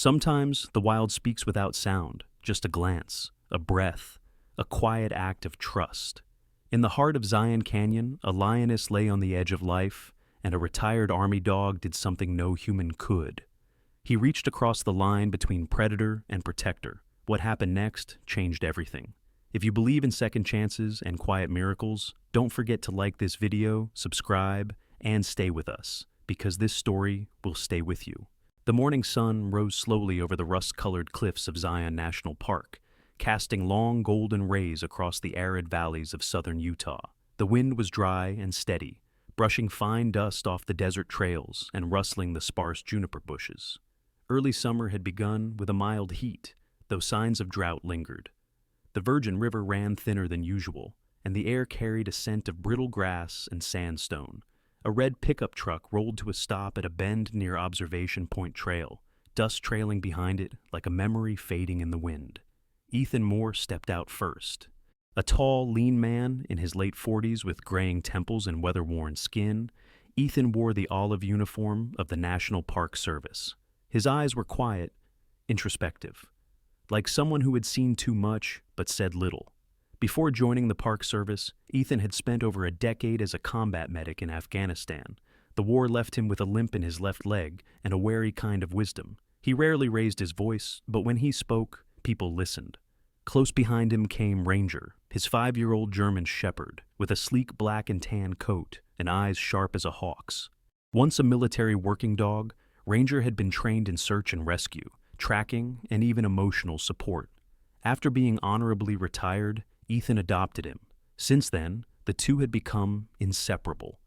Sometimes the wild speaks without sound, just a glance, a breath, a quiet act of trust. In the heart of Zion Canyon, a lioness lay on the edge of life, and a retired army dog did something no human could. He reached across the line between predator and protector. What happened next changed everything. If you believe in second chances and quiet miracles, don't forget to like this video, subscribe, and stay with us, because this story will stay with you. The morning sun rose slowly over the rust-colored cliffs of Zion National Park, casting long golden rays across the arid valleys of southern Utah. The wind was dry and steady, brushing fine dust off the desert trails and rustling the sparse juniper bushes. Early summer had begun with a mild heat, though signs of drought lingered. The Virgin River ran thinner than usual, and the air carried a scent of brittle grass and sandstone. A red pickup truck rolled to a stop at a bend near Observation Point Trail, dust trailing behind it like a memory fading in the wind. Ethan Moore stepped out first. A tall, lean man in his late 40s with graying temples and weather-worn skin, Ethan wore the olive uniform of the National Park Service. His eyes were quiet, introspective, like someone who had seen too much but said little. Before joining the Park Service, Ethan had spent over a decade as a combat medic in Afghanistan. The war left him with a limp in his left leg and a wary kind of wisdom. He rarely raised his voice, but when he spoke, people listened. Close behind him came Ranger, his 5-year-old German shepherd, with a sleek black and tan coat and eyes sharp as a hawk's. Once a military working dog, Ranger had been trained in search and rescue, tracking, and even emotional support. After being honorably retired, Ethan adopted him. Since then, the two had become inseparable.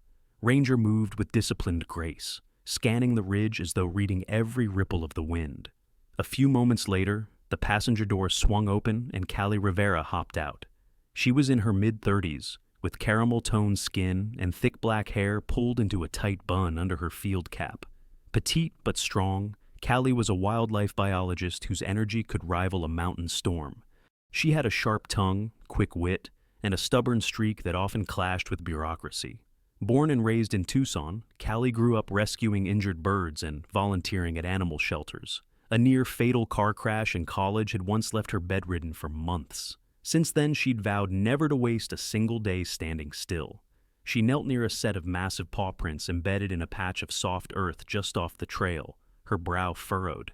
Ranger moved with disciplined grace, scanning the ridge as though reading every ripple of the wind. A few moments later, the passenger door swung open and Callie Rivera hopped out. She was in her mid-30s, with caramel-toned skin and thick black hair pulled into a tight bun under her field cap. Petite but strong, Callie was a wildlife biologist whose energy could rival a mountain storm. She had a sharp tongue, quick wit, and a stubborn streak that often clashed with bureaucracy. Born and raised in Tucson, Callie grew up rescuing injured birds and volunteering at animal shelters. A near-fatal car crash in college had once left her bedridden for months. Since then, she'd vowed never to waste a single day standing still. She knelt near a set of massive paw prints embedded in a patch of soft earth just off the trail, her brow furrowed.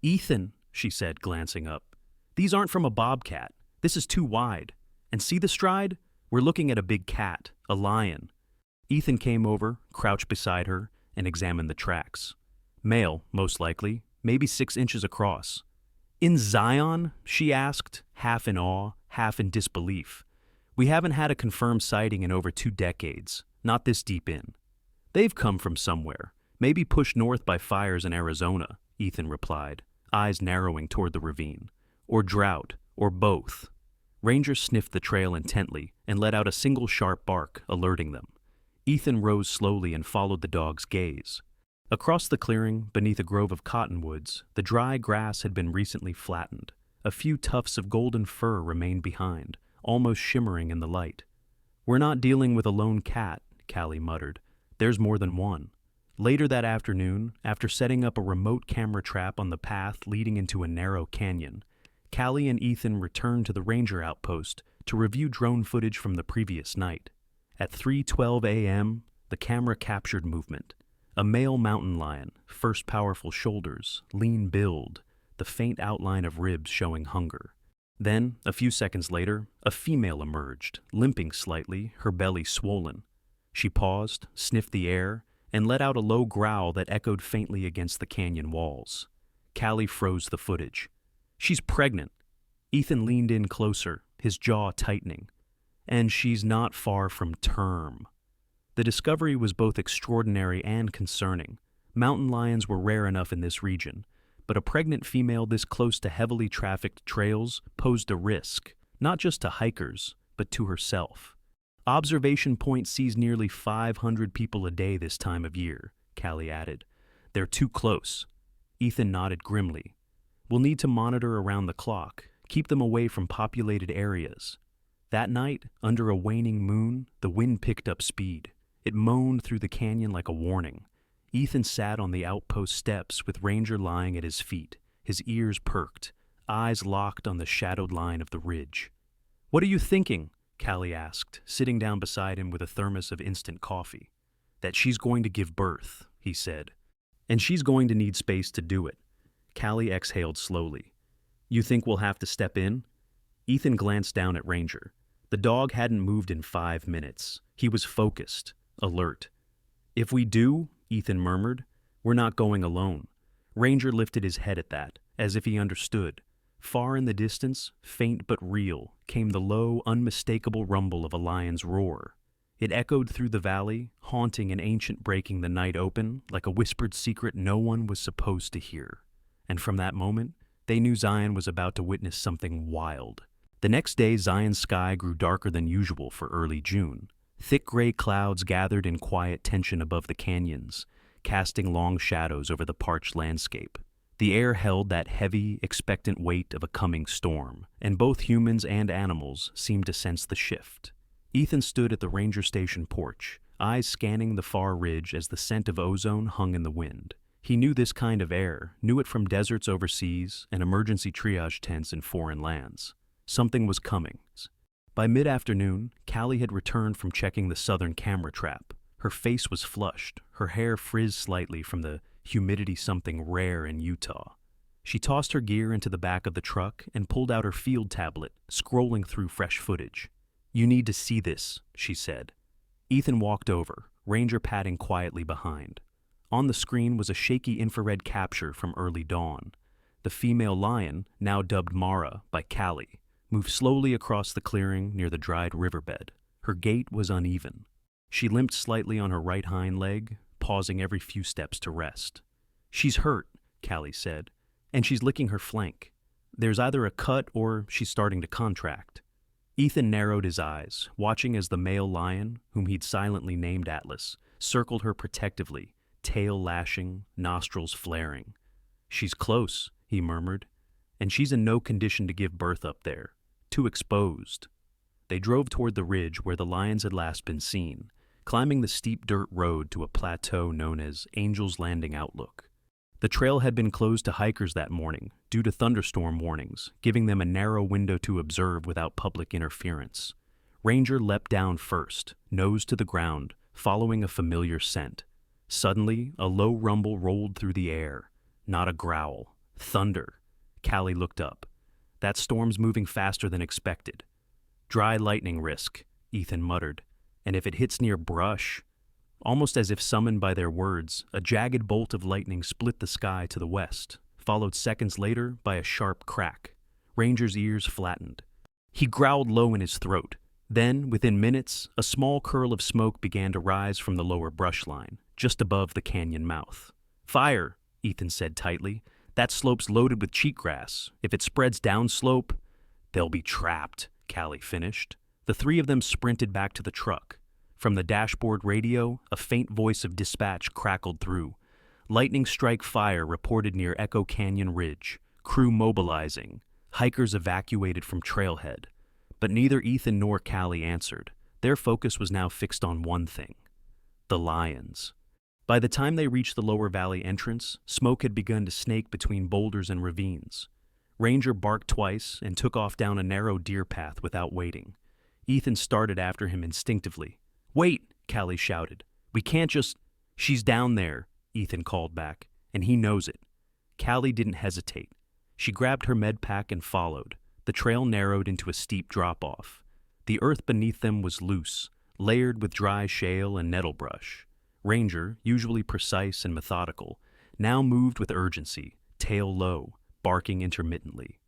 "Ethan," she said, glancing up, "these aren't from a bobcat. This is too wide. And see the stride? We're looking at a big cat, a lion." Ethan came over, crouched beside her, and examined the tracks. Male, most likely, maybe 6 inches across. "In Zion?" she asked, half in awe, half in disbelief. "We haven't had a confirmed sighting in over 2 decades, not this deep in." "They've come from somewhere, maybe pushed north by fires in Arizona," Ethan replied, eyes narrowing toward the ravine. "Or drought, or both." Ranger sniffed the trail intently and let out a single sharp bark, alerting them. Ethan rose slowly and followed the dog's gaze. Across the clearing, beneath a grove of cottonwoods, the dry grass had been recently flattened. A few tufts of golden fur remained behind, almost shimmering in the light. "We're not dealing with a lone cat," Callie muttered. "There's more than one." Later that afternoon, after setting up a remote camera trap on the path leading into a narrow canyon, Callie and Ethan returned to the ranger outpost to review drone footage from the previous night. At 3:12 a.m., the camera captured movement. A male mountain lion, first powerful shoulders, lean build, the faint outline of ribs showing hunger. Then, a few seconds later, a female emerged, limping slightly, her belly swollen. She paused, sniffed the air, and let out a low growl that echoed faintly against the canyon walls. Callie froze the footage. "She's pregnant." Ethan leaned in closer, his jaw tightening. "And she's not far from term." The discovery was both extraordinary and concerning. Mountain lions were rare enough in this region, but a pregnant female this close to heavily trafficked trails posed a risk, not just to hikers, but to herself. "Observation Point sees nearly 500 people a day this time of year," Callie added. "They're too close." Ethan nodded grimly. "We'll need to monitor around the clock, keep them away from populated areas." That night, under a waning moon, the wind picked up speed. It moaned through the canyon like a warning. Ethan sat on the outpost steps with Ranger lying at his feet, his ears perked, eyes locked on the shadowed line of the ridge. "What are you thinking?" Callie asked, sitting down beside him with a thermos of instant coffee. "That she's going to give birth," he said. "And she's going to need space to do it." Callie exhaled slowly. "You think we'll have to step in?" Ethan glanced down at Ranger. The dog hadn't moved in 5 minutes. He was focused, alert. "If we do," Ethan murmured, "we're not going alone." Ranger lifted his head at that, as if he understood. Far in the distance, faint but real, came the low, unmistakable rumble of a lion's roar. It echoed through the valley, haunting an ancient breaking the night open like a whispered secret no one was supposed to hear. And from that moment, they knew Zion was about to witness something wild. The next day, Zion's sky grew darker than usual for early June. Thick gray clouds gathered in quiet tension above the canyons, casting long shadows over the parched landscape. The air held that heavy, expectant weight of a coming storm, and both humans and animals seemed to sense the shift. Ethan stood at the ranger station porch, eyes scanning the far ridge as the scent of ozone hung in the wind. He knew this kind of air, knew it from deserts overseas and emergency triage tents in foreign lands. Something was coming. By mid-afternoon, Callie had returned from checking the southern camera trap. Her face was flushed, her hair frizzed slightly from the humidity, something rare in Utah. She tossed her gear into the back of the truck and pulled out her field tablet, scrolling through fresh footage. "You need to see this," she said. Ethan walked over, Ranger padding quietly behind. On the screen was a shaky infrared capture from early dawn. The female lion, now dubbed Mara by Callie, moved slowly across the clearing near the dried riverbed. Her gait was uneven. She limped slightly on her right hind leg, pausing every few steps to rest. "She's hurt," Callie said, "and she's licking her flank. There's either a cut or she's starting to contract." Ethan narrowed his eyes, watching as the male lion, whom he'd silently named Atlas, circled her protectively, tail lashing, nostrils flaring. "She's close," he murmured, "and she's in no condition to give birth up there. Too exposed." They drove toward the ridge where the lions had last been seen, climbing the steep dirt road to a plateau known as Angel's Landing Outlook. The trail had been closed to hikers that morning due to thunderstorm warnings, giving them a narrow window to observe without public interference. Ranger leapt down first, nose to the ground, following a familiar scent. Suddenly, a low rumble rolled through the air. Not a growl. Thunder. Callie looked up. "That storm's moving faster than expected." "Dry lightning risk," Ethan muttered. "And if it hits near brush..." Almost as if summoned by their words, a jagged bolt of lightning split the sky to the west, followed seconds later by a sharp crack. Ranger's ears flattened. He growled low in his throat. Then, within minutes, a small curl of smoke began to rise from the lower brush line, just above the canyon mouth. "Fire," Ethan said tightly. "That slope's loaded with cheatgrass. If it spreads downslope..." "They'll be trapped," Callie finished. The three of them sprinted back to the truck. From the dashboard radio, a faint voice of dispatch crackled through. "Lightning strike fire reported near Echo Canyon Ridge. Crew mobilizing. Hikers evacuated from trailhead." But neither Ethan nor Callie answered. Their focus was now fixed on one thing: the lions. By the time they reached the lower valley entrance, smoke had begun to snake between boulders and ravines. Ranger barked twice and took off down a narrow deer path without waiting. Ethan started after him instinctively. "Wait!" Callie shouted. "We can't just..." "She's down there," Ethan called back, "and he knows it." Callie didn't hesitate. She grabbed her med pack and followed. The trail narrowed into a steep drop-off. The earth beneath them was loose, layered with dry shale and nettle brush. Ranger, usually precise and methodical, now moved with urgency, tail low, barking intermittently.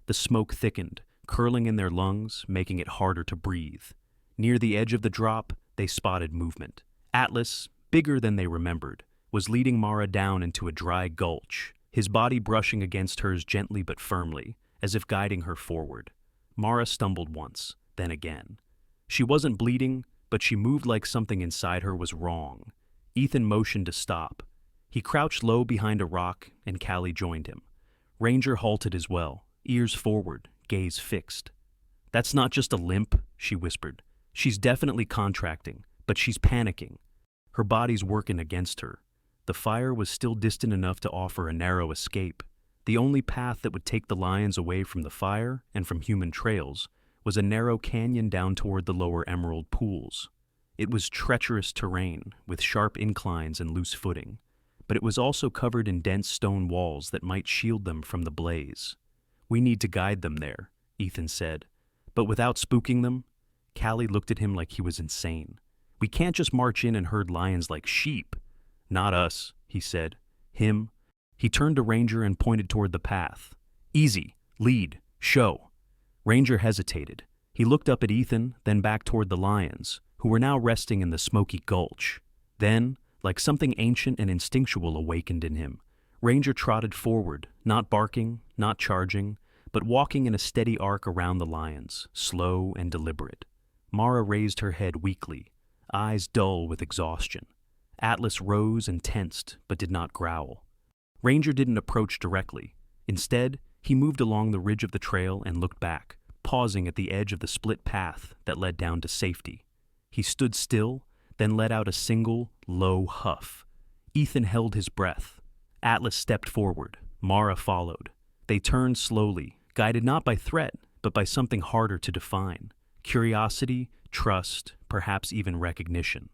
The smoke thickened, curling in their lungs, making it harder to breathe. Near the edge of the drop, they spotted movement. Atlas, bigger than they remembered, was leading Mara down into a dry gulch, his body brushing against hers gently but firmly, as if guiding her forward. Mara stumbled once, then again. She wasn't bleeding, but she moved like something inside her was wrong. Ethan motioned to stop. He crouched low behind a rock, and Callie joined him. Ranger halted as well, ears forward, gaze fixed. "That's not just a limp," she whispered. "She's definitely contracting, but she's panicking. Her body's working against her." The fire was still distant enough to offer a narrow escape. The only path that would take the lions away from the fire and from human trails was a narrow canyon down toward the lower emerald pools. It was treacherous terrain with sharp inclines and loose footing, but it was also covered in dense stone walls that might shield them from the blaze. "We need to guide them there," Ethan said. "But without spooking them?" Callie looked at him like he was insane. "We can't just march in and herd lions like sheep." "Not us," he said. "Him." He turned to Ranger and pointed toward the path. "Easy. Lead. Show." Ranger hesitated. He looked up at Ethan, then back toward the lions, who were now resting in the smoky gulch. Then, like something ancient and instinctual awakened in him, Ranger trotted forward, not barking, not charging, but walking in a steady arc around the lions, slow and deliberate. Mara raised her head weakly, eyes dull with exhaustion. Atlas rose and tensed, but did not growl. Ranger didn't approach directly. Instead, he moved along the ridge of the trail and looked back, pausing at the edge of the split path that led down to safety. He stood still, then let out a single, low huff. Ethan held his breath. Atlas stepped forward. Mara followed. They turned slowly, guided not by threat, but by something harder to define. Curiosity, trust, perhaps even recognition.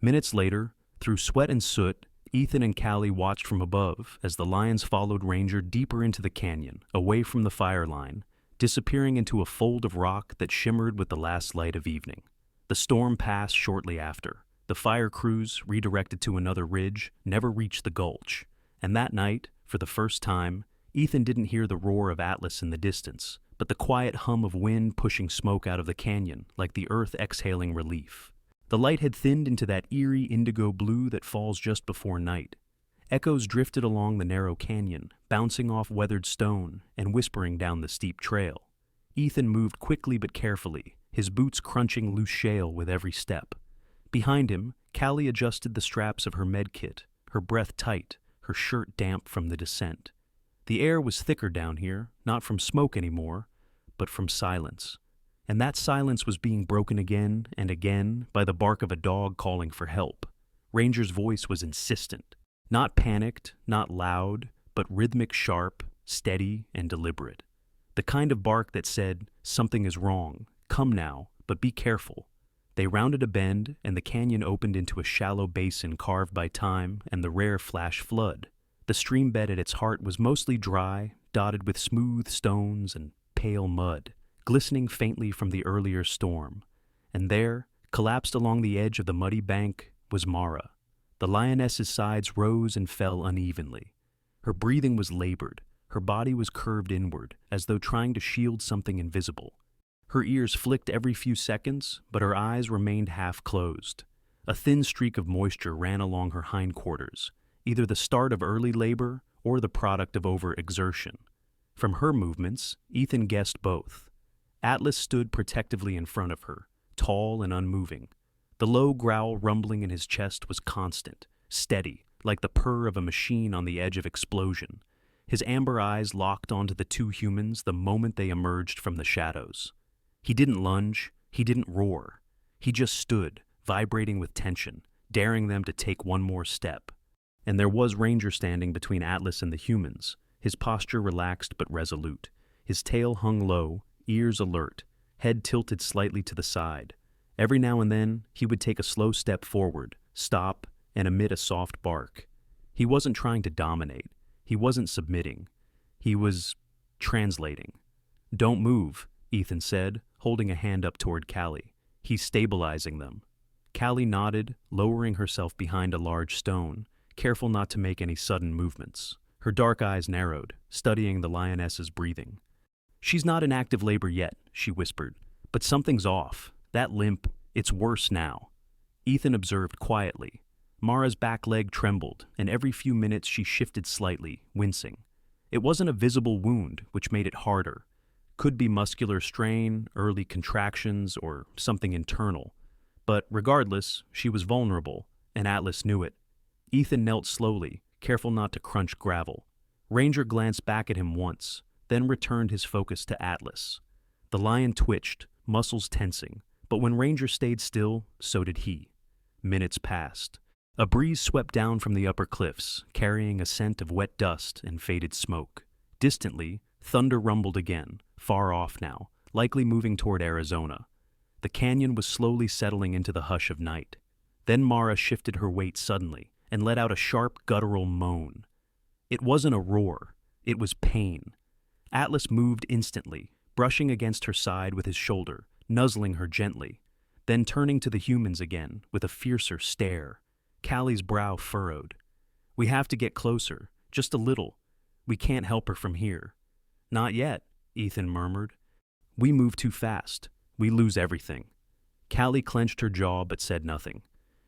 Minutes later, through sweat and soot, Ethan and Callie watched from above as the lions followed Ranger deeper into the canyon, away from the fire line, disappearing into a fold of rock that shimmered with the last light of evening. The storm passed shortly after. The fire crews, redirected to another ridge, never reached the gulch. And that night, for the first time, Ethan didn't hear the roar of Atlas in the distance, but the quiet hum of wind pushing smoke out of the canyon, like the earth exhaling relief. The light had thinned into that eerie indigo blue that falls just before night. Echoes drifted along the narrow canyon, bouncing off weathered stone and whispering down the steep trail. Ethan moved quickly but carefully, his boots crunching loose shale with every step. Behind him, Callie adjusted the straps of her med kit, her breath tight, her shirt damp from the descent. The air was thicker down here, not from smoke anymore, but from silence. And that silence was being broken again and again by the bark of a dog calling for help. Ranger's voice was insistent, not panicked, not loud, but rhythmic, sharp, steady, and deliberate. The kind of bark that said, "Something is wrong, come now, but be careful." They rounded a bend, and the canyon opened into a shallow basin carved by time and the rare flash flood. The stream bed at its heart was mostly dry, dotted with smooth stones and pale mud, glistening faintly from the earlier storm. And there, collapsed along the edge of the muddy bank, was Mara. The lioness's sides rose and fell unevenly. Her breathing was labored. Her body was curved inward, as though trying to shield something invisible. Her ears flicked every few seconds, but her eyes remained half closed. A thin streak of moisture ran along her hindquarters, either the start of early labor or the product of overexertion. From her movements, Ethan guessed both. Atlas stood protectively in front of her, tall and unmoving. The low growl rumbling in his chest was constant, steady, like the purr of a machine on the edge of explosion. His amber eyes locked onto the two humans the moment they emerged from the shadows. He didn't lunge, he didn't roar. He just stood, vibrating with tension, daring them to take one more step. And there was Ranger standing between Atlas and the humans, his posture relaxed but resolute. His tail hung low, ears alert, head tilted slightly to the side. Every now and then, he would take a slow step forward, stop, and emit a soft bark. He wasn't trying to dominate. He wasn't submitting. He was translating. "Don't move," Ethan said, holding a hand up toward Callie. "He's stabilizing them." Callie nodded, lowering herself behind a large stone, careful not to make any sudden movements. Her dark eyes narrowed, studying the lioness's breathing. "She's not in active labor yet," she whispered, "but something's off. That limp, it's worse now." Ethan observed quietly. Mara's back leg trembled, and every few minutes she shifted slightly, wincing. It wasn't a visible wound, which made it harder. Could be muscular strain, early contractions, or something internal. But regardless, she was vulnerable, and Atlas knew it. Ethan knelt slowly, careful not to crunch gravel. Ranger glanced back at him once, then returned his focus to Atlas. The lion twitched, muscles tensing, but when Ranger stayed still, so did he. Minutes passed. A breeze swept down from the upper cliffs, carrying a scent of wet dust and faded smoke. Distantly, thunder rumbled again, far off now, likely moving toward Arizona. The canyon was slowly settling into the hush of night. Then Mara shifted her weight suddenly and let out a sharp, guttural moan. It wasn't a roar, it was pain. Atlas moved instantly, brushing against her side with his shoulder, nuzzling her gently, then turning to the humans again with a fiercer stare. Callie's brow furrowed. "We have to get closer, just a little. We can't help her from here." "Not yet," Ethan murmured. "We move too fast. We lose everything." Callie clenched her jaw but said nothing.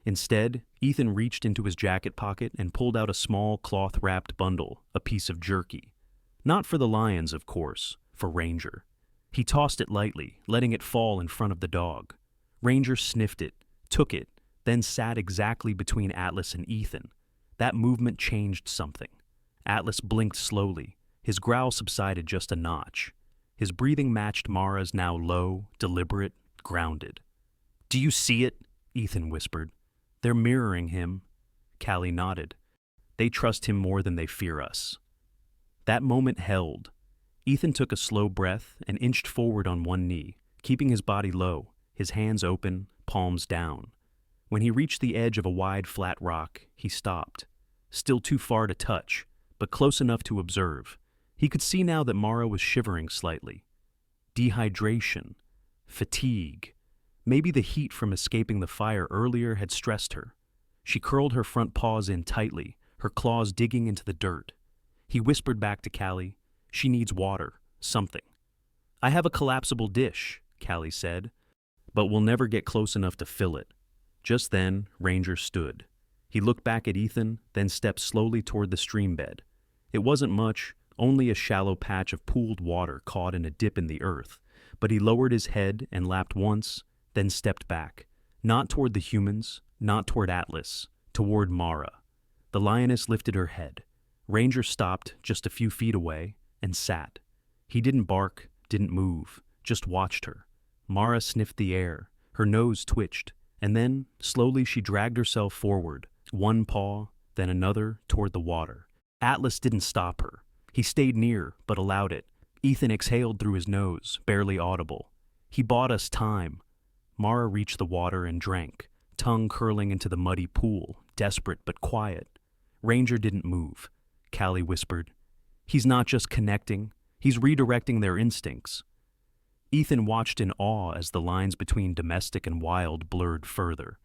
Instead, Ethan reached into his jacket pocket and pulled out a small cloth-wrapped bundle, a piece of jerky. Not for the lions, of course, for Ranger. He tossed it lightly, letting it fall in front of the dog. Ranger sniffed it, took it, then sat exactly between Atlas and Ethan. That movement changed something. Atlas blinked slowly. His growl subsided just a notch. His breathing matched Mara's, now low, deliberate, grounded. "Do you see it?" Ethan whispered. "They're mirroring him." Callie nodded. "They trust him more than they fear us." That moment held. Ethan took a slow breath and inched forward on one knee, keeping his body low, his hands open, palms down. When he reached the edge of a wide, flat rock, he stopped. Still too far to touch, but close enough to observe. He could see now that Mara was shivering slightly. Dehydration. Fatigue. Maybe the heat from escaping the fire earlier had stressed her. She curled her front paws in tightly, her claws digging into the dirt. He whispered back to Callie, "She needs water, something." "I have a collapsible dish," Callie said, "but we'll never get close enough to fill it." Just then, Ranger stood. He looked back at Ethan, then stepped slowly toward the stream bed. It wasn't much, only a shallow patch of pooled water caught in a dip in the earth, but he lowered his head and lapped once, then stepped back, not toward the humans, not toward Atlas, toward Mara. The lioness lifted her head. Ranger stopped just a few feet away and sat. He didn't bark, didn't move, just watched her. Mara sniffed the air, her nose twitched, and then, slowly she dragged herself forward, one paw, then another, toward the water. Atlas didn't stop her. He stayed near, but allowed it. Ethan exhaled through his nose, barely audible. "He bought us time." Mara reached the water and drank, tongue curling into the muddy pool, desperate but quiet. Ranger didn't move. Callie whispered, "He's not just connecting, he's redirecting their instincts." Ethan watched in awe as the lines between domestic and wild blurred further.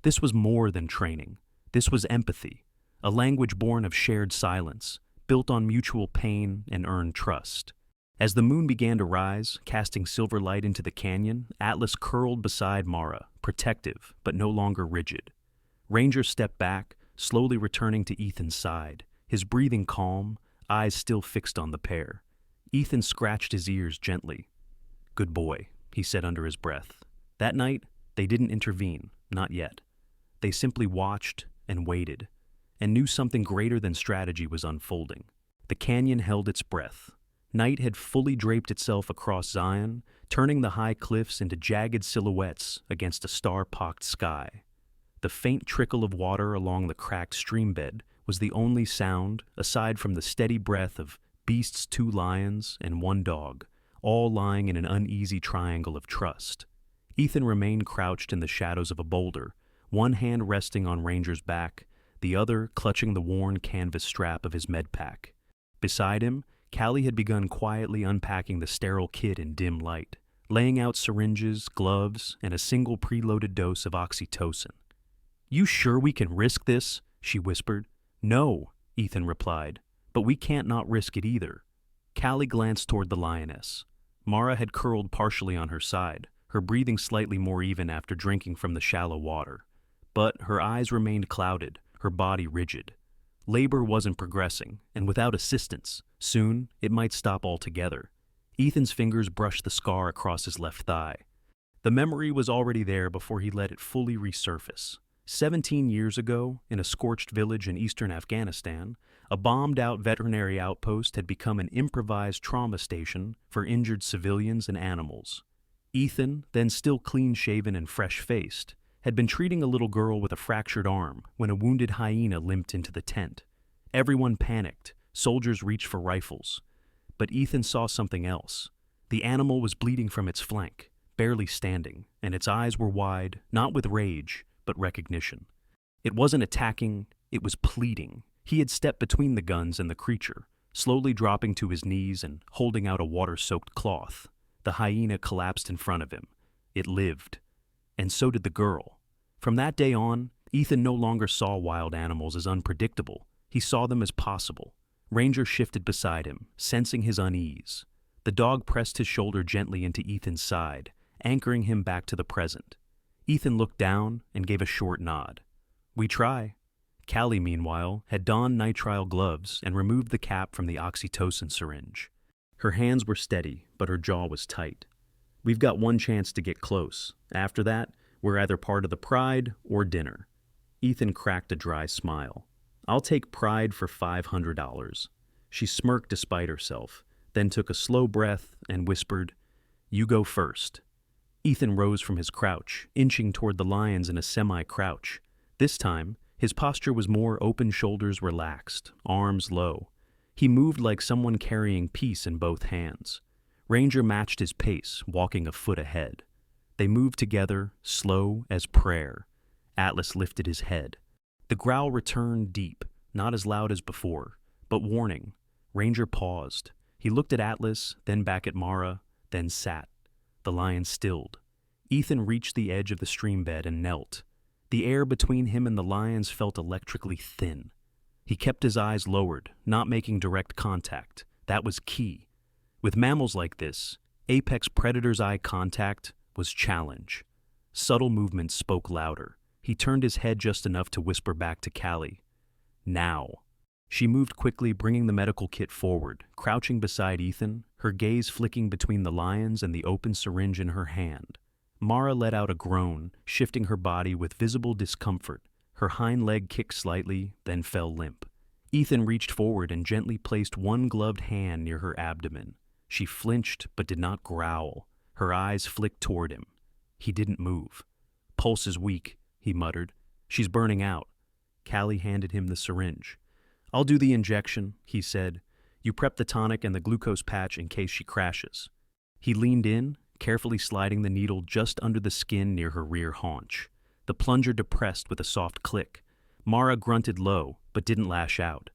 This was more than training. This was empathy, a language born of shared silence, built on mutual pain and earned trust. As the moon began to rise, casting silver light into the canyon, Atlas curled beside Mara, protective but no longer rigid. Ranger stepped back, slowly returning to Ethan's side, his breathing calm, eyes still fixed on the pair. Ethan scratched his ears gently. "Good boy," he said under his breath. That night, they didn't intervene, not yet. They simply watched and waited, and knew something greater than strategy was unfolding. The canyon held its breath. Night had fully draped itself across Zion, turning the high cliffs into jagged silhouettes against a star-pocked sky. The faint trickle of water along the cracked streambed was the only sound, aside from the steady breath of beasts, 2 lions, and 1 dog, all lying in an uneasy triangle of trust. Ethan remained crouched in the shadows of a boulder, one hand resting on Ranger's back, the other clutching the worn canvas strap of his medpack. Beside him, Callie had begun quietly unpacking the sterile kit in dim light, laying out syringes, gloves, and a single preloaded dose of oxytocin. "You sure we can risk this?" she whispered. "No," Ethan replied, "but we can't not risk it either." Callie glanced toward the lioness. Mara had curled partially on her side, her breathing slightly more even after drinking from the shallow water. But her eyes remained clouded, her body rigid. Labor wasn't progressing, and without assistance, soon it might stop altogether. Ethan's fingers brushed the scar across his left thigh. The memory was already there before he let it fully resurface. 17 years ago, in a scorched village in eastern Afghanistan, a bombed-out veterinary outpost had become an improvised trauma station for injured civilians and animals. Ethan, then still clean-shaven and fresh-faced, had been treating a little girl with a fractured arm when a wounded hyena limped into the tent. Everyone panicked. Soldiers reached for rifles. But Ethan saw something else. The animal was bleeding from its flank, barely standing, and its eyes were wide, not with rage, but recognition. It wasn't attacking, it was pleading. He had stepped between the guns and the creature, slowly dropping to his knees and holding out a water-soaked cloth. The hyena collapsed in front of him. It lived. And so did the girl. From that day on, Ethan no longer saw wild animals as unpredictable. He saw them as possible. Ranger shifted beside him, sensing his unease. The dog pressed his shoulder gently into Ethan's side, anchoring him back to the present. Ethan looked down and gave a short nod. "We try." Callie, meanwhile, had donned nitrile gloves and removed the cap from the oxytocin syringe. Her hands were steady, but her jaw was tight. "We've got one chance to get close. After that, we're either part of the Pride or dinner." Ethan cracked a dry smile. "I'll take Pride for $500. She smirked despite herself, then took a slow breath and whispered, "You go first." Ethan rose from his crouch, inching toward the lions in a semi-crouch. This time, his posture was more open, shoulders relaxed, arms low. He moved like someone carrying peace in both hands. Ranger matched his pace, walking a foot ahead. They moved together, slow as prayer. Atlas lifted his head. The growl returned deep, not as loud as before, but warning. Ranger paused. He looked at Atlas, then back at Mara, then sat. The lion stilled. Ethan reached the edge of the stream bed and knelt. The air between him and the lions felt electrically thin. He kept his eyes lowered, not making direct contact. That was key. With mammals like this, apex predator's eye contact was challenge. Subtle movements spoke louder. He turned his head just enough to whisper back to Callie, "Now." She moved quickly, bringing the medical kit forward, crouching beside Ethan, her gaze flicking between the lions and the open syringe in her hand. Mara let out a groan, shifting her body with visible discomfort. Her hind leg kicked slightly, then fell limp. Ethan reached forward and gently placed one gloved hand near her abdomen. She flinched but did not growl. Her eyes flicked toward him. He didn't move. "Pulse is weak," he muttered. "She's burning out." Callie handed him the syringe. "I'll do the injection," he said. "You prep the tonic and the glucose patch in case she crashes." He leaned in, carefully sliding the needle just under the skin near her rear haunch. The plunger depressed with a soft click. Mara grunted low, but didn't lash out.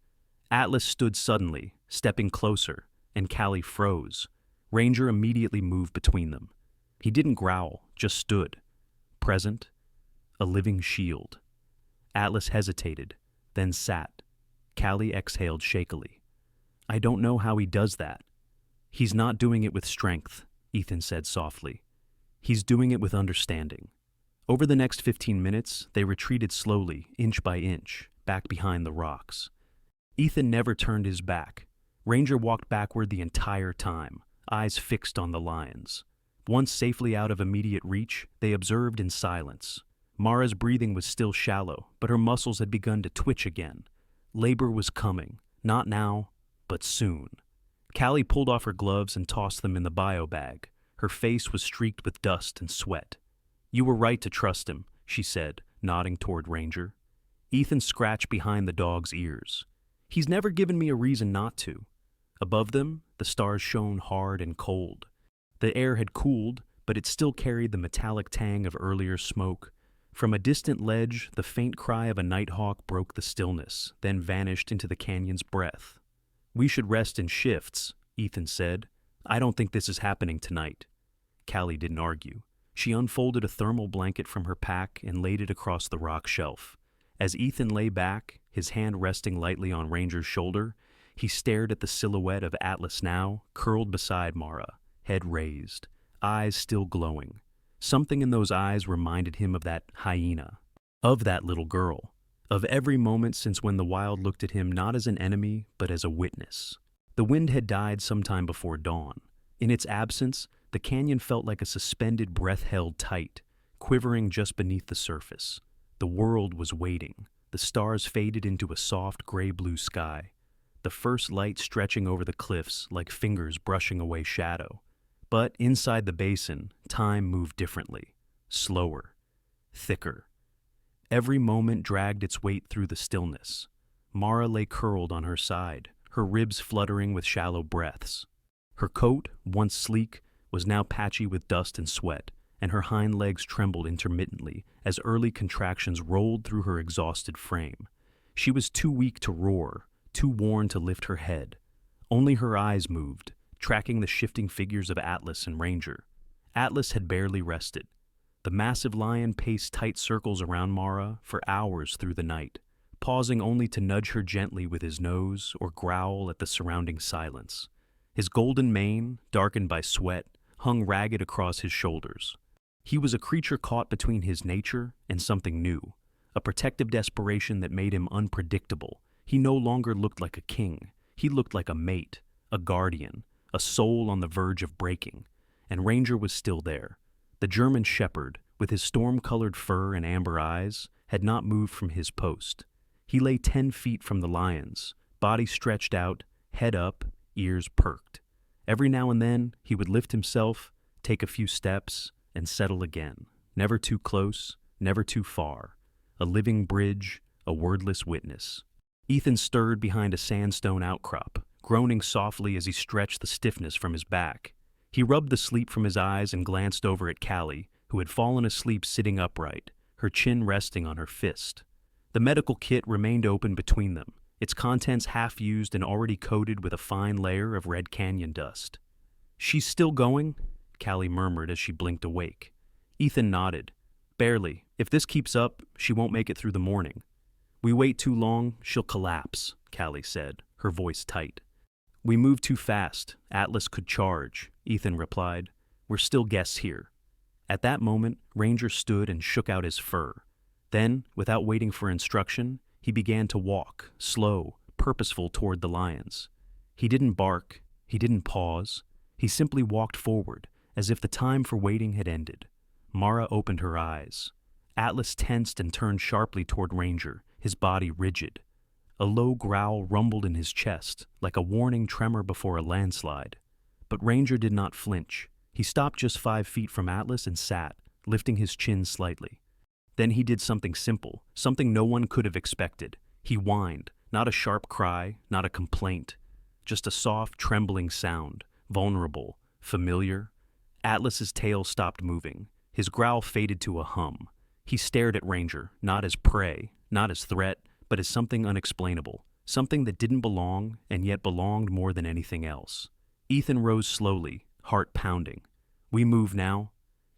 Atlas stood suddenly, stepping closer, and Callie froze. Ranger immediately moved between them. He didn't growl, just stood. Present, a living shield. Atlas hesitated, then sat. Callie exhaled shakily. "I don't know how he does that." "He's not doing it with strength," Ethan said softly. "He's doing it with understanding." Over the next 15 minutes, they retreated slowly, inch by inch, back behind the rocks. Ethan never turned his back. Ranger walked backward the entire time, eyes fixed on the lions. Once safely out of immediate reach, they observed in silence. Mara's breathing was still shallow, but her muscles had begun to twitch again. Labor was coming, not now, but soon. Callie pulled off her gloves and tossed them in the bio bag. Her face was streaked with dust and sweat. "You were right to trust him," she said, nodding toward Ranger. Ethan scratched behind the dog's ears. "He's never given me a reason not to." Above them, the stars shone hard and cold. The air had cooled, but it still carried the metallic tang of earlier smoke. From a distant ledge, the faint cry of a nighthawk broke the stillness, then vanished into the canyon's breath. "We should rest in shifts," Ethan said. "I don't think this is happening tonight." Callie didn't argue. She unfolded a thermal blanket from her pack and laid it across the rock shelf. As Ethan lay back, his hand resting lightly on Ranger's shoulder, he stared at the silhouette of Atlas now, curled beside Mara, head raised, eyes still glowing. Something in those eyes reminded him of that hyena, of that little girl, of every moment since when the wild looked at him not as an enemy, but as a witness. The wind had died sometime before dawn. In its absence, the canyon felt like a suspended breath held tight, quivering just beneath the surface. The world was waiting. The stars faded into a soft gray-blue sky, the first light stretching over the cliffs like fingers brushing away shadow. But inside the basin, time moved differently, slower, thicker. Every moment dragged its weight through the stillness. Mara lay curled on her side, her ribs fluttering with shallow breaths. Her coat, once sleek, was now patchy with dust and sweat, and her hind legs trembled intermittently as early contractions rolled through her exhausted frame. She was too weak to roar, too worn to lift her head. Only her eyes moved, tracking the shifting figures of Atlas and Ranger. Atlas had barely rested. The massive lion paced tight circles around Mara for hours through the night, pausing only to nudge her gently with his nose or growl at the surrounding silence. His golden mane, darkened by sweat, hung ragged across his shoulders. He was a creature caught between his nature and something new, a protective desperation that made him unpredictable. He no longer looked like a king. He looked like a mate, a guardian, a soul on the verge of breaking. And Ranger was still there. The German shepherd, with his storm-colored fur and amber eyes, had not moved from his post. He lay 10 feet from the lions, body stretched out, head up, ears perked. Every now and then, he would lift himself, take a few steps, and settle again. Never too close, never too far. A living bridge, a wordless witness. Ethan stirred behind a sandstone outcrop, groaning softly as he stretched the stiffness from his back. He rubbed the sleep from his eyes and glanced over at Callie, who had fallen asleep sitting upright, her chin resting on her fist. The medical kit remained open between them, its contents half used and already coated with a fine layer of Red Canyon dust. "She's still going?" Callie murmured as she blinked awake. Ethan nodded. "Barely. If this keeps up, she won't make it through the morning." "We wait too long, she'll collapse," Callie said, her voice tight. "We move too fast. Atlas could charge," Ethan replied. "We're still guests here." At that moment, Ranger stood and shook out his fur. Then, without waiting for instruction, he began to walk, slow, purposeful toward the lions. He didn't bark, he didn't pause. He simply walked forward, as if the time for waiting had ended. Mara opened her eyes. Atlas tensed and turned sharply toward Ranger, his body rigid. A low growl rumbled in his chest, like a warning tremor before a landslide. But Ranger did not flinch. He stopped just 5 feet from Atlas and sat, lifting his chin slightly. Then he did something simple, something no one could have expected. He whined, not a sharp cry, not a complaint, just a soft, trembling sound, vulnerable, familiar. Atlas's tail stopped moving. His growl faded to a hum. He stared at Ranger, not as prey, not as threat, but as something unexplainable, something that didn't belong and yet belonged more than anything else. Ethan rose slowly, heart pounding. "We move now?"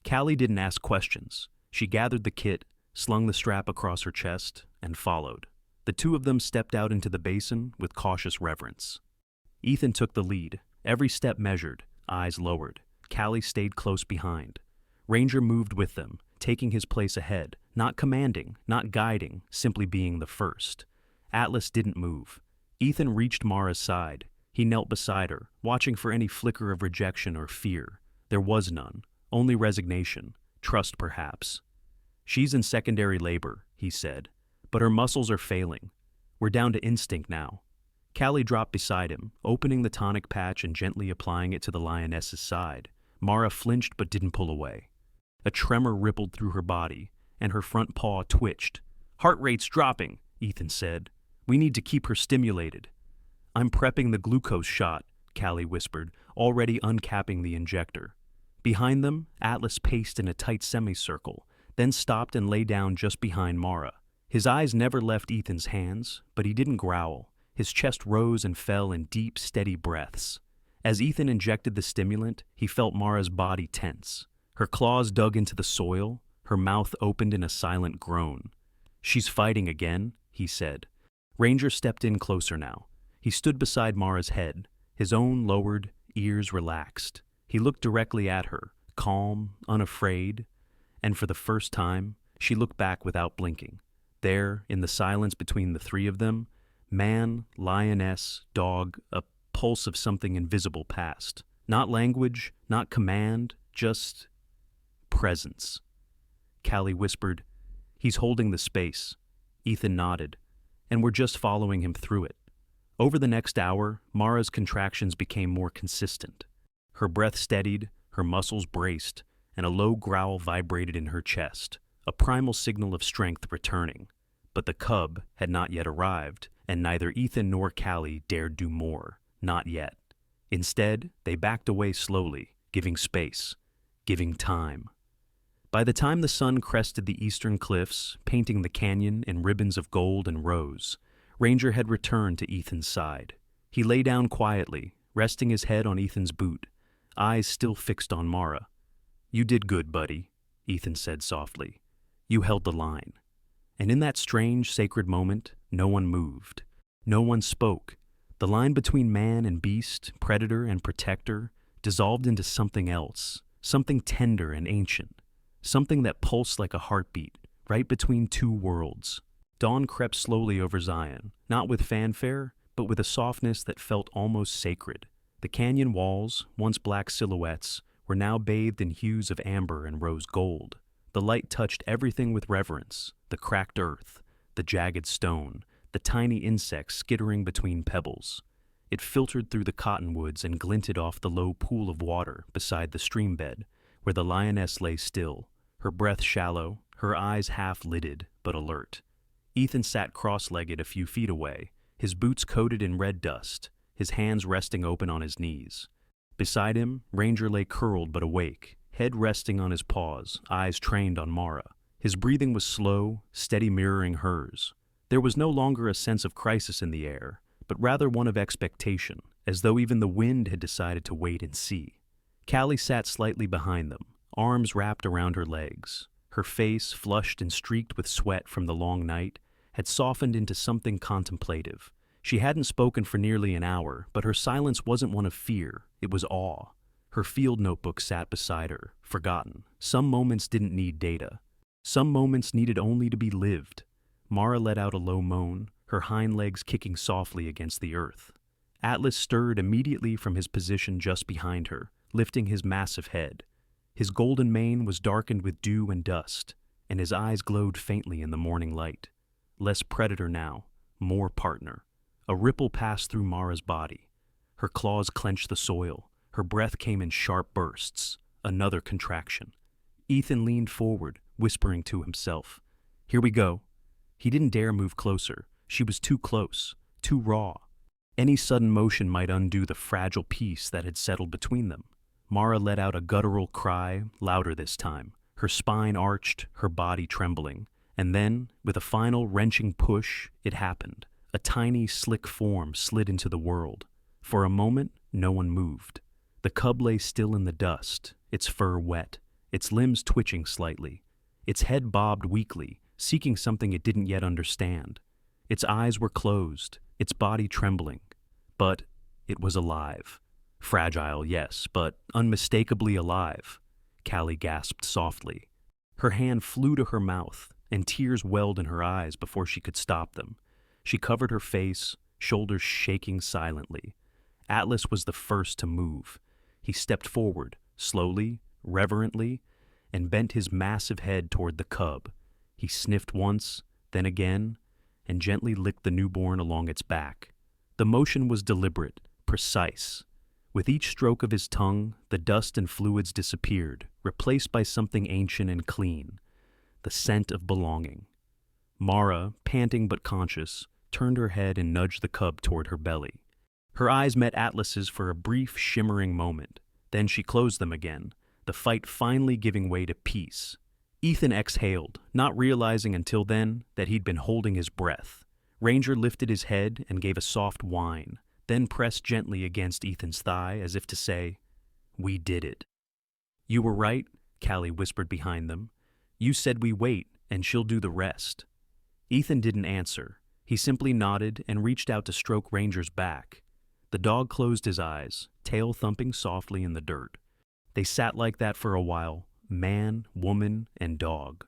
Callie didn't ask questions. She gathered the kit, slung the strap across her chest, and followed. The two of them stepped out into the basin with cautious reverence. Ethan took the lead, every step measured, eyes lowered. Callie stayed close behind. Ranger moved with them, taking his place ahead, not commanding, not guiding, simply being the first. Atlas didn't move. Ethan reached Mara's side. He knelt beside her, watching for any flicker of rejection or fear. There was none, only resignation, trust perhaps. "She's in secondary labor," he said, "but her muscles are failing. We're down to instinct now." Callie dropped beside him, opening the tonic patch and gently applying it to the lioness's side. Mara flinched but didn't pull away. A tremor rippled through her body, and her front paw twitched. "Heart rate's dropping," Ethan said. "We need to keep her stimulated." "I'm prepping the glucose shot," Callie whispered, already uncapping the injector. Behind them, Atlas paced in a tight semicircle, then stopped and lay down just behind Mara. His eyes never left Ethan's hands, but he didn't growl. His chest rose and fell in deep, steady breaths. As Ethan injected the stimulant, he felt Mara's body tense. Her claws dug into the soil, her mouth opened in a silent groan. "She's fighting again," he said. Ranger stepped in closer now. He stood beside Mara's head, his own lowered, ears relaxed. He looked directly at her, calm, unafraid, and for the first time, she looked back without blinking. There, in the silence between the three of them, man, lioness, dog, a pulse of something invisible passed. Not language, not command, just presence. Callie whispered, "He's holding the space." Ethan nodded, "And we're just following him through it." Over the next hour, Mara's contractions became more consistent. Her breath steadied, her muscles braced, and a low growl vibrated in her chest, a primal signal of strength returning. But the cub had not yet arrived, and neither Ethan nor Callie dared do more, not yet. Instead, they backed away slowly, giving space, giving time. By the time the sun crested the eastern cliffs, painting the canyon in ribbons of gold and rose, Ranger had returned to Ethan's side. He lay down quietly, resting his head on Ethan's boot, eyes still fixed on Mara. "You did good, buddy," Ethan said softly. "You held the line." And in that strange, sacred moment, no one moved. No one spoke. The line between man and beast, predator and protector, dissolved into something else, something tender and ancient, something that pulsed like a heartbeat, right between two worlds. Dawn crept slowly over Zion, not with fanfare, but with a softness that felt almost sacred. The canyon walls, once black silhouettes, were now bathed in hues of amber and rose gold. The light touched everything with reverence: the cracked earth, the jagged stone, the tiny insects skittering between pebbles. It filtered through the cottonwoods and glinted off the low pool of water beside the stream bed, where the lioness lay still, her breath shallow, her eyes half-lidded but alert. Ethan sat cross-legged a few feet away, his boots coated in red dust, his hands resting open on his knees. Beside him, Ranger lay curled but awake, head resting on his paws, eyes trained on Mara. His breathing was slow, steady, mirroring hers. There was no longer a sense of crisis in the air, but rather one of expectation, as though even the wind had decided to wait and see. Callie sat slightly behind them, arms wrapped around her legs. Her face, flushed and streaked with sweat from the long night, had softened into something contemplative. She hadn't spoken for nearly an hour, but her silence wasn't one of fear, it was awe. Her field notebook sat beside her, forgotten. Some moments didn't need data. Some moments needed only to be lived. Mara let out a low moan, her hind legs kicking softly against the earth. Atlas stirred immediately from his position just behind her, lifting his massive head. His golden mane was darkened with dew and dust, and his eyes glowed faintly in the morning light. Less predator now, more partner. A ripple passed through Mara's body. Her claws clenched the soil. Her breath came in sharp bursts. Another contraction. Ethan leaned forward, whispering to himself, "Here we go." He didn't dare move closer. She was too close, too raw. Any sudden motion might undo the fragile peace that had settled between them. Mara let out a guttural cry, louder this time, her spine arched, her body trembling. And then, with a final wrenching push, it happened. A tiny, slick form slid into the world. For a moment, no one moved. The cub lay still in the dust, its fur wet, its limbs twitching slightly. Its head bobbed weakly, seeking something it didn't yet understand. Its eyes were closed, its body trembling. But it was alive. Fragile, yes, but unmistakably alive. Callie gasped softly. Her hand flew to her mouth, and tears welled in her eyes before she could stop them. She covered her face, shoulders shaking silently. Atlas was the first to move. He stepped forward, slowly, reverently, and bent his massive head toward the cub. He sniffed once, then again, and gently licked the newborn along its back. The motion was deliberate, precise. With each stroke of his tongue, the dust and fluids disappeared, replaced by something ancient and clean. The scent of belonging. Mara, panting but conscious, turned her head and nudged the cub toward her belly. Her eyes met Atlas's for a brief, shimmering moment. Then she closed them again, the fight finally giving way to peace. Ethan exhaled, not realizing until then that he'd been holding his breath. Ranger lifted his head and gave a soft whine, then pressed gently against Ethan's thigh as if to say, "We did it." "You were right," Callie whispered behind them. "You said we wait, and she'll do the rest." Ethan didn't answer. He simply nodded and reached out to stroke Ranger's back. The dog closed his eyes, tail thumping softly in the dirt. They sat like that for a while, man, woman, and dog,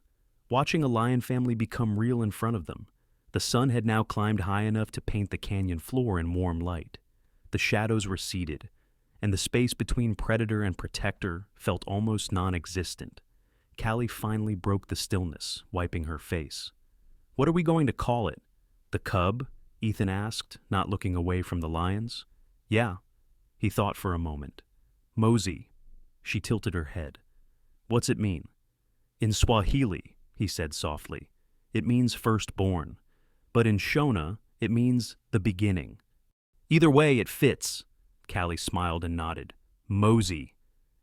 watching a lion family become real in front of them. The sun had now climbed high enough to paint the canyon floor in warm light. The shadows receded, and the space between predator and protector felt almost non-existent. Callie finally broke the stillness, wiping her face. "What are we going to call it? The cub?" Ethan asked, not looking away from the lions. "Yeah." He thought for a moment. "Mosey." She tilted her head. "What's it mean?" "In Swahili," he said softly, "it means firstborn. But in Shona, it means the beginning." "Either way, it fits." Callie smiled and nodded. Mosey.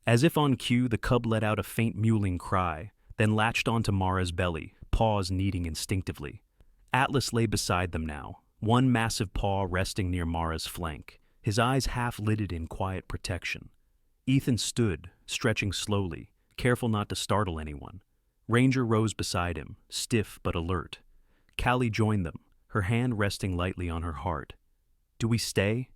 As if on cue, the cub let out a faint mewling cry, then latched onto Mara's belly, paws kneading instinctively. Atlas lay beside them now, one massive paw resting near Mara's flank, his eyes half-lidded in quiet protection. Ethan stood, stretching slowly, careful not to startle anyone. Ranger rose beside him, stiff but alert. Callie joined them, her hand resting lightly on her heart. "Do we stay?"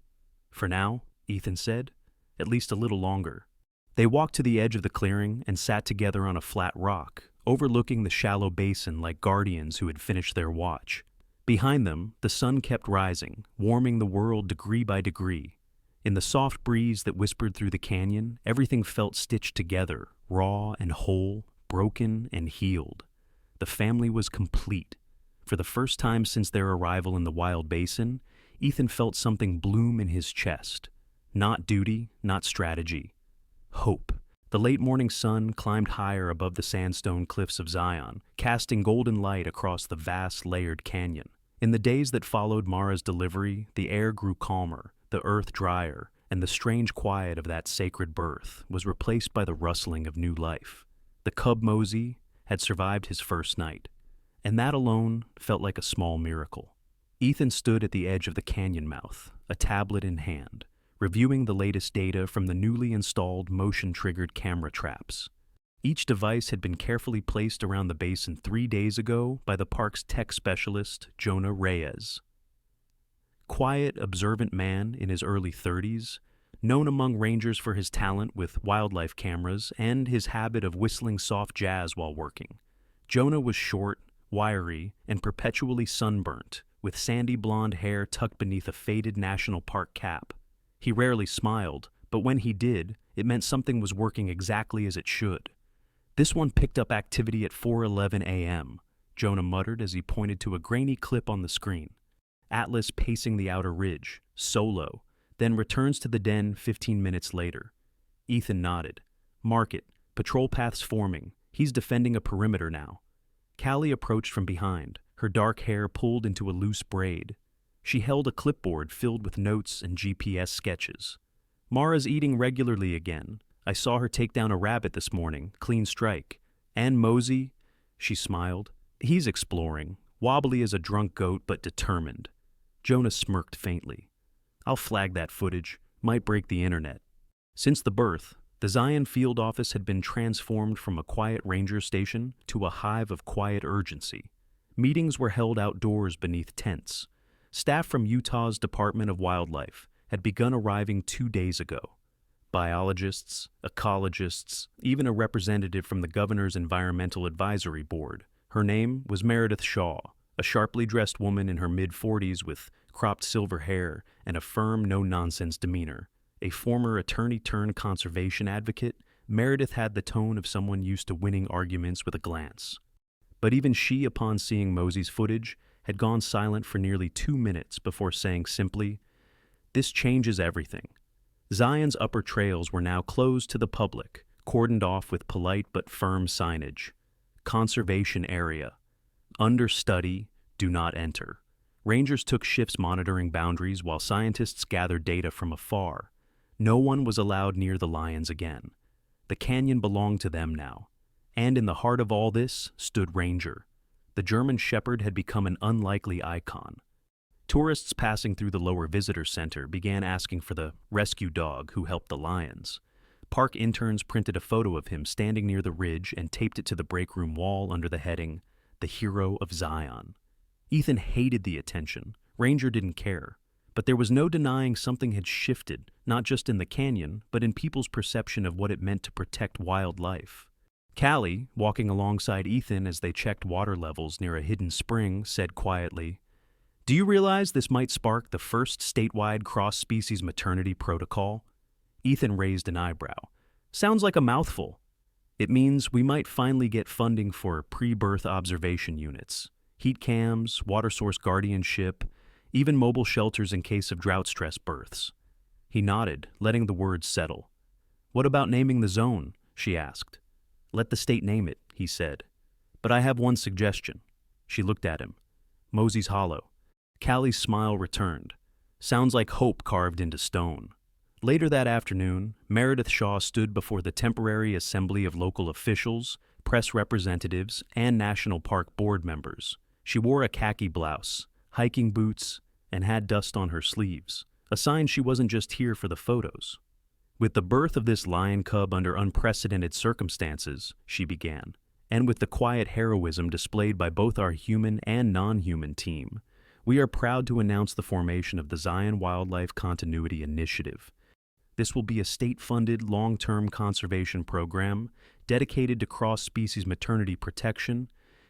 "For now," Ethan said. "At least a little longer." They walked to the edge of the clearing and sat together on a flat rock, overlooking the shallow basin like guardians who had finished their watch. Behind them, the sun kept rising, warming the world degree by degree. In the soft breeze that whispered through the canyon, everything felt stitched together, raw and whole, broken and healed. The family was complete. For the first time since their arrival in the wild basin, Ethan felt something bloom in his chest. Not duty, not strategy. Hope. The late morning sun climbed higher above the sandstone cliffs of Zion, casting golden light across the vast, layered canyon. In the days that followed Mara's delivery, the air grew calmer, the earth drier, and the strange quiet of that sacred birth was replaced by the rustling of new life. The cub Mosey had survived his first night, and that alone felt like a small miracle. Ethan stood at the edge of the canyon mouth, a tablet in hand, reviewing the latest data from the newly installed motion-triggered camera traps. Each device had been carefully placed around the basin 3 days ago by the park's tech specialist, Jonah Reyes. Quiet, observant man in his early 30s, known among rangers for his talent with wildlife cameras and his habit of whistling soft jazz while working. Jonah was short, wiry, and perpetually sunburnt, with sandy blonde hair tucked beneath a faded national park cap. He rarely smiled, but when he did, it meant something was working exactly as it should. "This one picked up activity at 4:11 a.m., Jonah muttered as he pointed to a grainy clip on the screen. Atlas pacing the outer ridge, solo, then returns to the den 15 minutes later. Ethan nodded. "Mark it. Patrol paths forming. He's defending a perimeter now." Callie approached from behind, her dark hair pulled into a loose braid. She held a clipboard filled with notes and GPS sketches. "Mara's eating regularly again. I saw her take down a rabbit this morning, clean strike. And Mosey," she smiled. "He's exploring, wobbly as a drunk goat but determined." Jonah smirked faintly. "I'll flag that footage. Might break the internet." Since the birth, the Zion field office had been transformed from a quiet ranger station to a hive of quiet urgency. Meetings were held outdoors beneath tents. Staff from Utah's Department of Wildlife had begun arriving 2 days ago. Biologists, ecologists, even a representative from the governor's Environmental Advisory Board. Her name was Meredith Shaw, a sharply dressed woman in her mid-40s with cropped silver hair and a firm, no-nonsense demeanor. A former attorney-turned-conservation advocate, Meredith had the tone of someone used to winning arguments with a glance. But even she, upon seeing Mosey's footage, had gone silent for nearly 2 minutes before saying simply, "This changes everything." Zion's upper trails were now closed to the public, cordoned off with polite but firm signage. Conservation area. Understudy, do not enter. Rangers took shifts monitoring boundaries while scientists gathered data from afar. No one was allowed near the lions again. The canyon belonged to them now. And in the heart of all this stood Ranger. The German Shepherd had become an unlikely icon. Tourists passing through the lower visitor center began asking for the rescue dog who helped the lions. Park interns printed a photo of him standing near the ridge and taped it to the break room wall under the heading, "The Hero of Zion." Ethan hated the attention. Ranger didn't care. But there was no denying something had shifted, not just in the canyon, but in people's perception of what it meant to protect wildlife. Callie, walking alongside Ethan as they checked water levels near a hidden spring, said quietly, "Do you realize this might spark the first statewide cross-species maternity protocol?" Ethan raised an eyebrow. "Sounds like a mouthful." "It means we might finally get funding for pre-birth observation units, heat cams, water source guardianship, even mobile shelters in case of drought-stress births." He nodded, letting the words settle. "What about naming the zone?" she asked. "Let the state name it," he said. "But I have one suggestion." She looked at him. "Mosey's Hollow." Callie's smile returned. "Sounds like hope carved into stone." Later that afternoon, Meredith Shaw stood before the temporary assembly of local officials, press representatives, and National Park Board members. She wore a khaki blouse, hiking boots, and had dust on her sleeves, a sign she wasn't just here for the photos. With the birth of this lion cub under unprecedented circumstances, she began, and with the quiet heroism displayed by both our human and non-human team, we are proud to announce the formation of the Zion Wildlife Continuity Initiative. This will be a state-funded, long-term conservation program dedicated to cross-species maternity protection,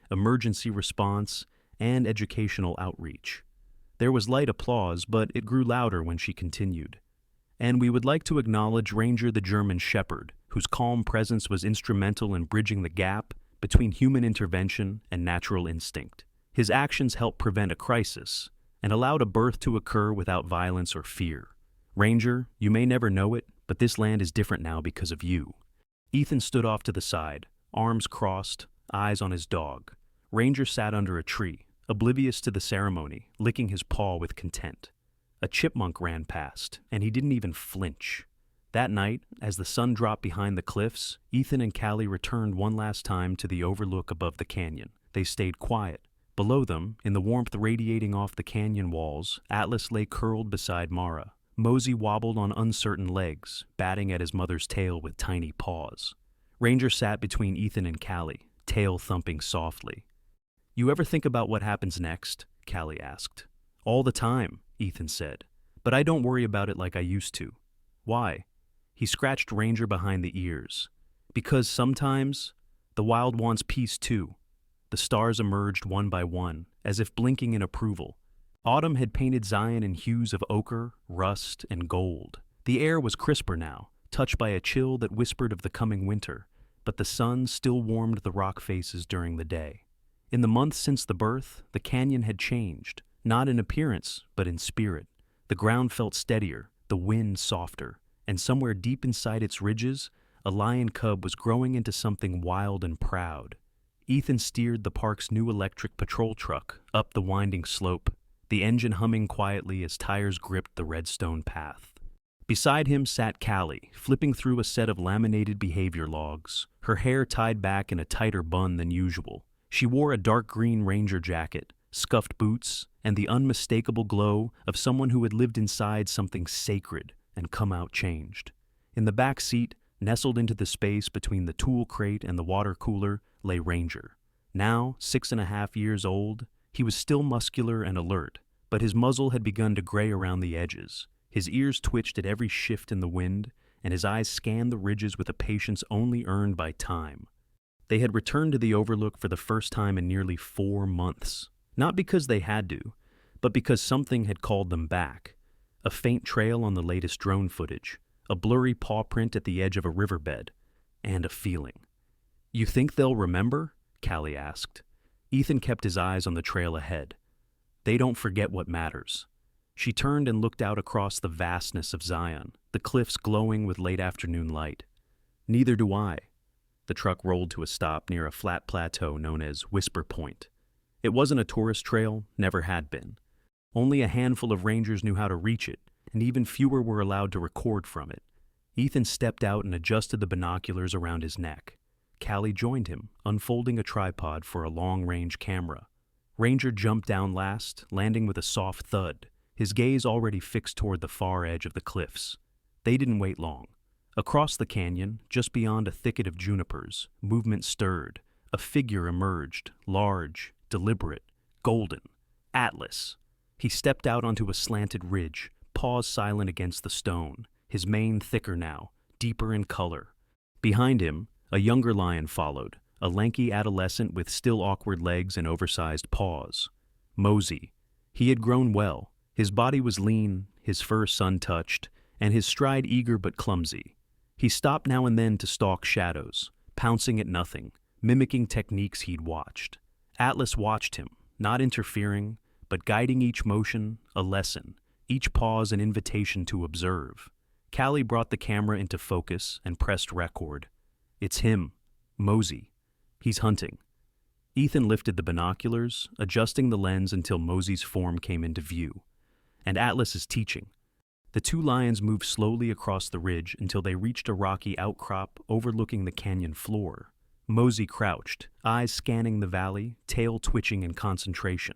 emergency response, and educational outreach. There was light applause, but it grew louder when she continued. And we would like to acknowledge Ranger the German Shepherd, whose calm presence was instrumental in bridging the gap between human intervention and natural instinct. His actions helped prevent a crisis and allowed a birth to occur without violence or fear. Ranger, you may never know it, but this land is different now because of you. Ethan stood off to the side, arms crossed, eyes on his dog. Ranger sat under a tree, oblivious to the ceremony, licking his paw with content. A chipmunk ran past, and he didn't even flinch. That night, as the sun dropped behind the cliffs, Ethan and Callie returned one last time to the overlook above the canyon. They stayed quiet. Below them, in the warmth radiating off the canyon walls, Atlas lay curled beside Mara. Mosey wobbled on uncertain legs, batting at his mother's tail with tiny paws. Ranger sat between Ethan and Callie, tail thumping softly. You ever think about what happens next? Callie asked. All the time, Ethan said, but I don't worry about it like I used to. Why? He scratched Ranger behind the ears. Because sometimes the wild wants peace too. The stars emerged one by one, as if blinking in approval. Autumn had painted Zion in hues of ochre, rust, and gold. The air was crisper now, touched by a chill that whispered of the coming winter, but the sun still warmed the rock faces during the day. In the months since the birth, the canyon had changed, not in appearance, but in spirit. The ground felt steadier, the wind softer, and somewhere deep inside its ridges, a lion cub was growing into something wild and proud. Ethan steered the park's new electric patrol truck up the winding slope, the engine humming quietly as tires gripped the redstone path. Beside him sat Callie, flipping through a set of laminated behavior logs, her hair tied back in a tighter bun than usual. She wore a dark green Ranger jacket, scuffed boots, and the unmistakable glow of someone who had lived inside something sacred and come out changed. In the back seat, nestled into the space between the tool crate and the water cooler, lay Ranger. Now, 6.5 years old, he was still muscular and alert, but his muzzle had begun to gray around the edges. His ears twitched at every shift in the wind, and his eyes scanned the ridges with a patience only earned by time. They had returned to the overlook for the first time in nearly 4 months. Not because they had to, but because something had called them back. A faint trail on the latest drone footage, a blurry paw print at the edge of a riverbed, and a feeling. You think they'll remember? Callie asked. Ethan kept his eyes on the trail ahead. They don't forget what matters. She turned and looked out across the vastness of Zion, the cliffs glowing with late afternoon light. Neither do I. The truck rolled to a stop near a flat plateau known as Whisper Point. It wasn't a tourist trail, never had been. Only a handful of rangers knew how to reach it, and even fewer were allowed to record from it. Ethan stepped out and adjusted the binoculars around his neck. Callie joined him, unfolding a tripod for a long-range camera. Ranger jumped down last, landing with a soft thud, his gaze already fixed toward the far edge of the cliffs. They didn't wait long. Across the canyon, just beyond a thicket of junipers, movement stirred. A figure emerged, large, deliberate, golden. Atlas. He stepped out onto a slanted ridge, paws silent against the stone, his mane thicker now, deeper in color. Behind him, a younger lion followed, a lanky adolescent with still awkward legs and oversized paws. Mosey. He had grown well. His body was lean, his fur sun-touched, and his stride eager but clumsy. He stopped now and then to stalk shadows, pouncing at nothing, mimicking techniques he'd watched. Atlas watched him, not interfering, but guiding each motion, a lesson, each pause an invitation to observe. Callie brought the camera into focus and pressed record. It's him, Mosey. He's hunting. Ethan lifted the binoculars, adjusting the lens until Mosey's form came into view. And Atlas is teaching. The two lions moved slowly across the ridge until they reached a rocky outcrop overlooking the canyon floor. Mosey crouched, eyes scanning the valley, tail twitching in concentration.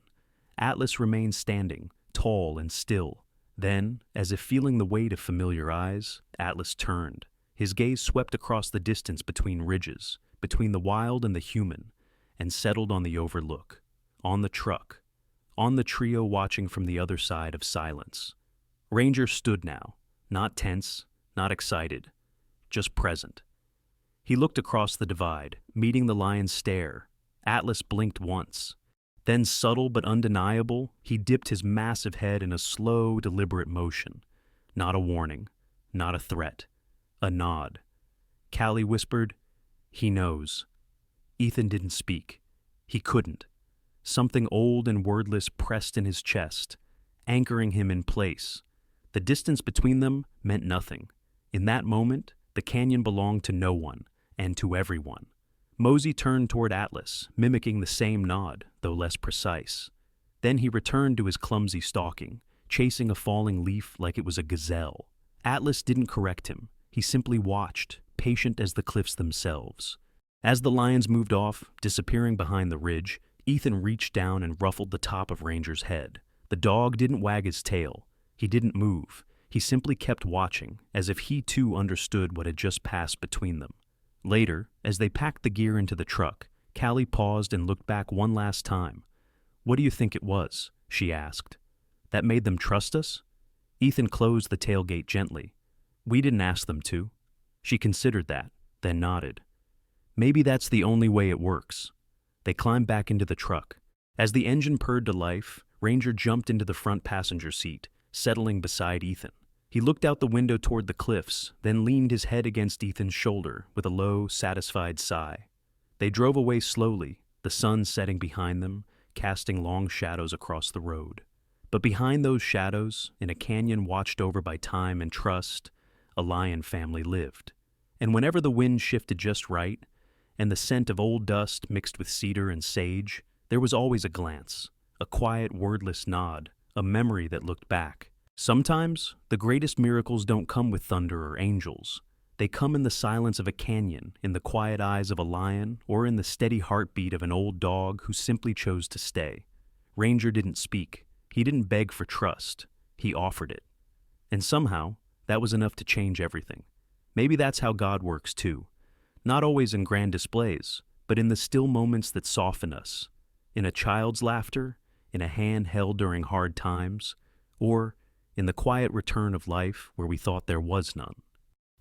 Atlas remained standing, tall and still. Then, as if feeling the weight of familiar eyes, Atlas turned. His gaze swept across the distance between ridges, between the wild and the human, and settled on the overlook, on the truck, on the trio watching from the other side of silence. Ranger stood now, not tense, not excited, just present. He looked across the divide, meeting the lion's stare. Atlas blinked once. Then, subtle but undeniable, he dipped his massive head in a slow, deliberate motion. Not a warning, not a threat, a nod. Callie whispered, "He knows." Ethan didn't speak. He couldn't. Something old and wordless pressed in his chest, anchoring him in place. The distance between them meant nothing. In that moment, the canyon belonged to no one, and to everyone. Mosey turned toward Atlas, mimicking the same nod, though less precise. Then he returned to his clumsy stalking, chasing a falling leaf like it was a gazelle. Atlas didn't correct him. He simply watched, patient as the cliffs themselves. As the lions moved off, disappearing behind the ridge, Ethan reached down and ruffled the top of Ranger's head. The dog didn't wag his tail. He didn't move. He simply kept watching, as if he too understood what had just passed between them. Later, as they packed the gear into the truck, Callie paused and looked back one last time. "What do you think it was?" she asked. "That made them trust us?" Ethan closed the tailgate gently. "We didn't ask them to." She considered that, then nodded. "Maybe that's the only way it works." They climbed back into the truck. As the engine purred to life, Ranger jumped into the front passenger seat, settling beside Ethan. He looked out the window toward the cliffs, then leaned his head against Ethan's shoulder with a low, satisfied sigh. They drove away slowly, the sun setting behind them, casting long shadows across the road. But behind those shadows, in a canyon watched over by time and trust, a lion family lived. And whenever the wind shifted just right, and the scent of old dust mixed with cedar and sage, there was always a glance, a quiet, wordless nod, a memory that looked back. Sometimes, the greatest miracles don't come with thunder or angels. They come in the silence of a canyon, in the quiet eyes of a lion, or in the steady heartbeat of an old dog who simply chose to stay. Ranger didn't speak. He didn't beg for trust. He offered it. And somehow, that was enough to change everything. Maybe that's how God works too. Not always in grand displays, but in the still moments that soften us. In a child's laughter, in a hand held during hard times, or in the quiet return of life where we thought there was none.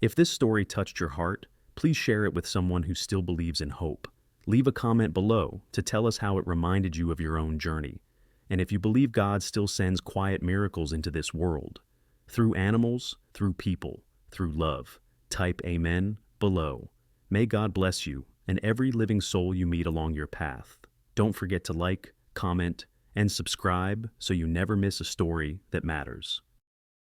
If this story touched your heart, please share it with someone who still believes in hope. Leave a comment below to tell us how it reminded you of your own journey. And if you believe God still sends quiet miracles into this world, through animals, through people, through love, type Amen below. May God bless you and every living soul you meet along your path. Don't forget to like, comment, and subscribe so you never miss a story that matters.